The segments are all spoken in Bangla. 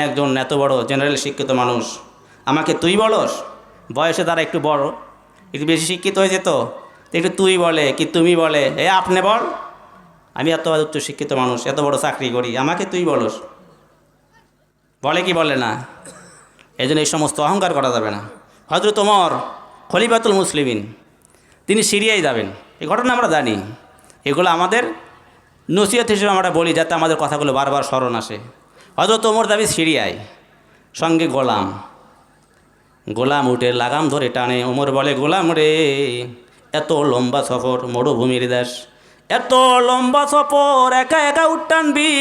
একজন এত বড় জেনারেল শিক্ষিত মানুষ, আমাকে তুই বলস? বয়সে তারা একটু বড়, একটু বেশি শিক্ষিত হয়েছে, তো একটু তুই বলে কি তুমি বলে, আপনি বল। আমি এত উচ্চ শিক্ষিত মানুষ, এত বড় চাকরি করি, আমাকে তুই বলস? বলে কি বলে না? এই জন্য এই সমস্ত অহংকার করা যাবে না। হযরত ওমর খলিফাতুল মুসলিমিন, তিনি সিরিয়ায় যাবেন, এই ঘটনা আমরা জানি। এগুলো আমাদের নসিহত হিসেবে আমরা বলি, যাতে আমাদের কথাগুলো বারবার স্মরণ আসে। হযরত ওমর যাবে সিরিয়ায়, সঙ্গে গোলাম। গোলাম উটের লাগাম ধরে টানে। ওমর বলে, গোলাম রে, এত লম্বা সফর, মরুভূমির দেশ, এত লম্বা সফর একা একা উট টানবি?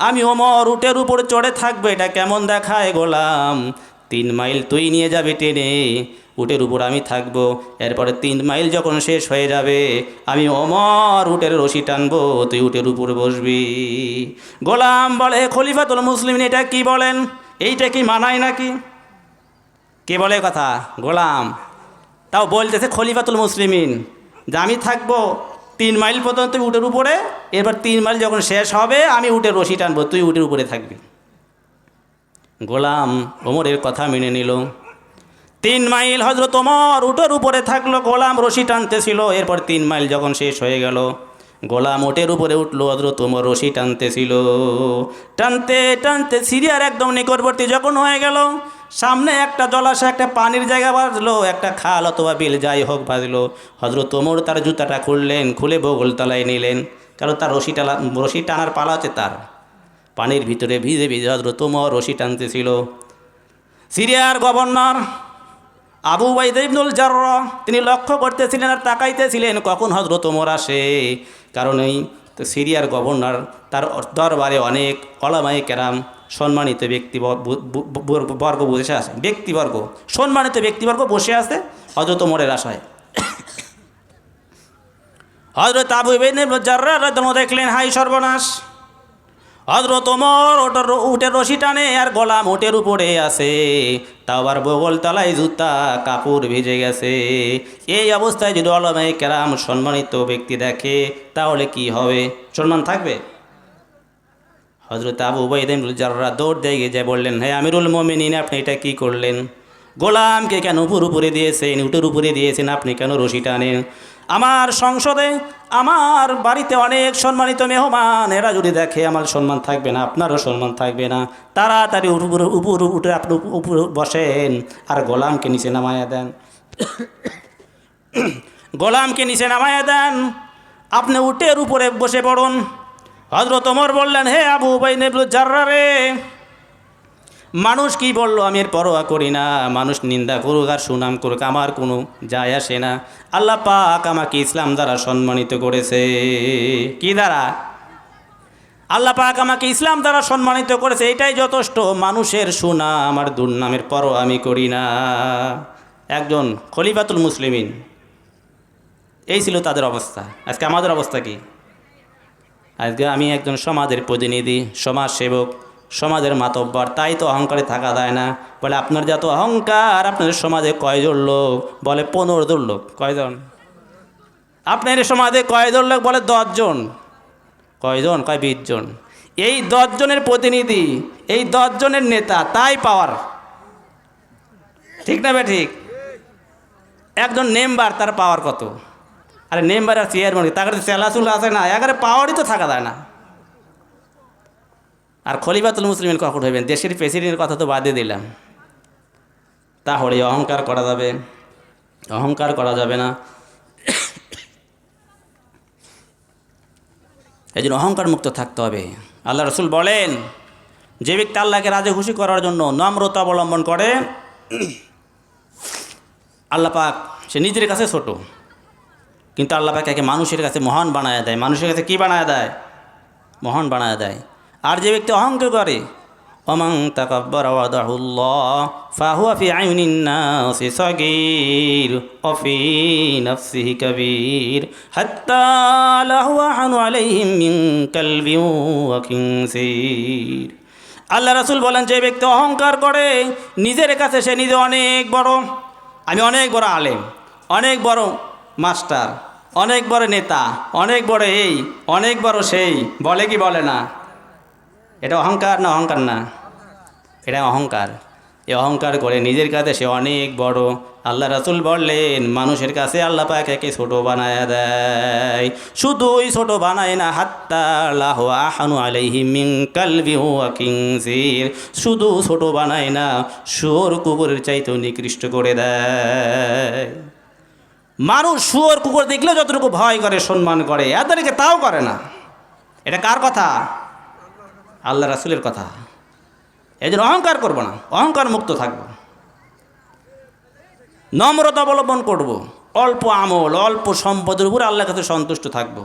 আমি ওমর উটের উপর চড়ে থাকবে, এটা কেমন দেখায় গোলাম? 3 মাইল তুই নিয়ে যাবি টেনে, উটের উপর আমি থাকবো। এরপরে 3 মাইল যখন শেষ হয়ে যাবে, আমি ওমর উটের রশি টানবো, তুই উটের উপর বসবি। গোলাম বলে, খলিফাতুল মুসলিমিন এটা কি বলেন? এইটা কি মানায় নাকি? কে বলে কথা? গোলাম। তাও বলতেছে খলিফাতুল মুসলিমিন যে আমি থাকবো 3 মাইল পর্যন্ত উটের উপরে, এবার 3 মাইল যখন শেষ হবে আমি উটের রশি টানবো, তুই উটের উপরে থাকবি। গোলাম ওমরের কথা মেনে নিল। 3 মাইল হযরত ওমর উটের উপরে থাকলো, গোলাম রশি টানতেছিল। এরপর 3 মাইল যখন শেষ হয়ে গেল, গোলাম উটের উপরে উঠলো, হযরত ওমর রশি টানতেছিল। টানতে টানতে সিরিয়ার একদম নিকটবর্তী যখন হয়ে গেল, সামনে একটা জলাশয়, একটা পানির জায়গা বাজলো, একটা খাল অথবা বিল যাই হোক বাজলো। হযরত ওমর তার জুতাটা খুললেন, খুলে বগল তলায় নিলেন, কারণ তার রশি টানার পালা আছে তার। পানির ভিতরে ভিজে ভিজে হযরত ওমর রশি টানতেছিল। সিরিয়ার গভর্নর আবু উবাইদা ইবনুল জাররাহ তিনি লক্ষ্য করতেছিলেন আর তাকাইতেছিলেন কখন হযরত ওমর আসে। কারণ এই তো সিরিয়ার গভর্নর, তার দরবারে অনেক ওলামায়ে কেরাম, সম্মানিত ব্যক্তিবর্গ বসে আছে, সম্মানিত ব্যক্তিবর্গ বসে আছে হযরত ওমরের আশায়। হযরত আবু উবাইদা ইবনুল জাররাহ রাদিয়াল্লাহু দেখলেন, হাই সর্বনাশ! হযরত ওমর উটের রশি টানে আর গোলাম উটের উপরে আছে, তাও আবার বগল তলায় জুতা, কাপড় ভিজে গেছে। এই অবস্থায় যদি ওলামায়ে কেরাম, সম্মানিত ব্যক্তি দেখে, তাহলে কি হবে? সম্মান থাকবে? হযরত আবু উবাইদা ইবনুল জাররাহ দৌড় দিয়ে গিয়ে বললেন, হে আমিরুল মুমিনিন, আপনি এটা কি করলেন? গোলামকে কেন উপরে দিয়েছেন, উটের উপরে দিয়েছেন, আপনি কেন রশি টানেন? আমার সংসদে, আমার বাড়িতে অনেক সম্মানিত মেহমান, এরা যদি দেখে আমার সম্মান থাকবে না, আপনারও সম্মান থাকবে না। তাড়াতাড়ি উপর উঠে আপনি উপর বসেন আর গোলামকে নিচে নামায়া দেন। গোলামকে নিচে নামায়া দেন, আপনি উটের উপরে বসে পড়ুন। হযরত ওমর বললেন, হে আবু উবাইদা ইবনুল জাররাহ রে, মানুষ কি বললো আমি এর পরোয়া করি না। মানুষ নিন্দা করুক আর সুনাম করুক, আমার কোনো যায় আসে না। আল্লাহ পাক আমাকে ইসলাম দ্বারা সম্মানিত করেছে। কি দ্বারা? আল্লাহ পাক আমাকে ইসলাম দ্বারা সম্মানিত করেছে, এটাই যথেষ্ট। মানুষের সুনাম আর দুর্নামের পরোয়া আমি করি না। একজন খলিফাতুল মুসলিমিন, এই ছিল তাদের অবস্থা। আজকে আমাদের অবস্থা কি? আজকে আমি একজন সমাজের প্রতিনিধি, সমাজ সেবক, সমাজের মাতব্বর, তাই তো অহংকারে থাকা যায় না। বলে আপনার যত অহংকার, আপনাদের সমাজে কয়জন লোক? বলে 15 জন লোক। কয়জন? আপনার সমাজে কয়জন লোক? বলে 10 জন। কয়জন? কয় 20 জন। এই 10 জনের প্রতিনিধি, এই 10 জনের নেতা, তাই পাওয়ার। ঠিক না বে ঠিক? একজন মেম্বার, তার পাওয়ার কত? আরে মেম্বার আর চেয়ারম্যান, তার কাছে চেলাচুল আছে না, একেবারে পাওয়ারই তো থাকা যায় না। আর খলিফাতুল মুসলিমিন কখন হইবেন? দেশের প্রেসিডেন্টের কথা তো বাদে দিলাম। তাহলে অহংকার করা যাবে? অহংকার করা যাবে না। এই জন্য অহংকার মুক্ত থাকতে হবে। আল্লাহ রসুল বলেন, যে ব্যক্তি আল্লাহকে রাজি খুশি করার জন্য নম্রতা অবলম্বন করে, আল্লাহ পাক সে নিজের কাছে ছোট, কিন্তু আল্লাহ পাক একে মানুষের কাছে মহান বানায় দেয়। মানুষের কাছে কি বানায় দেয়? মহান বানায় দেয়। আর যে ব্যক্তি অহংকার করে, ওমান তাকাব্বারা ওয়াদাহুল্লাহ ফাহুয়া ফি আইনিন নাসি সাগীর ওয়া ফি নাফসিহি কাবীর হাত্তা লাহু আহানু আলাইহিম মিন কালবিন ওয়া খিনসির। আল্লাহ রাসূল বলেন, যে ব্যক্তি অহংকার করে, নিজের কাছে সে নিজে অনেক বড়, আমি অনেক বড় আলেম, অনেক বড় মাস্টার, অনেক বড় নেতা, অনেক বড় এই, অনেক বড় সেই, বলে কি বলে না? এটা অহংকার না? অহংকার না? এটা অহংকার। এই অহংকার করে নিজের কাছে সে অনেক বড়। আল্লাহ রাসূল বললেন, মানুষের কাছে আল্লাহ পাক একে ছোট বানায় দেয়। শুধুই ছোট বানায় না, হাত্তা লাহু আহানু আলাইহি মিন কালবি ওয়া কিনজির, শুধু ছোট বানায় না, শুয়োর কুকুরের চাইতেও নিকৃষ্ট করে দেয়। মানুষ শুয়োর কুকুর দেখলে যতটুকু ভয় করে, সম্মান করে, এদেরকে তাও করে না। এটা কার কথা? আল্লাহ রাসূলের কথা। এই জন্য অহংকার করবো না, অহংকার মুক্ত থাকবো, নম্রতা অবলম্বন করব, অল্প আমল অল্প সম্পদের উপর আল্লাহর কাছে সন্তুষ্ট থাকবো।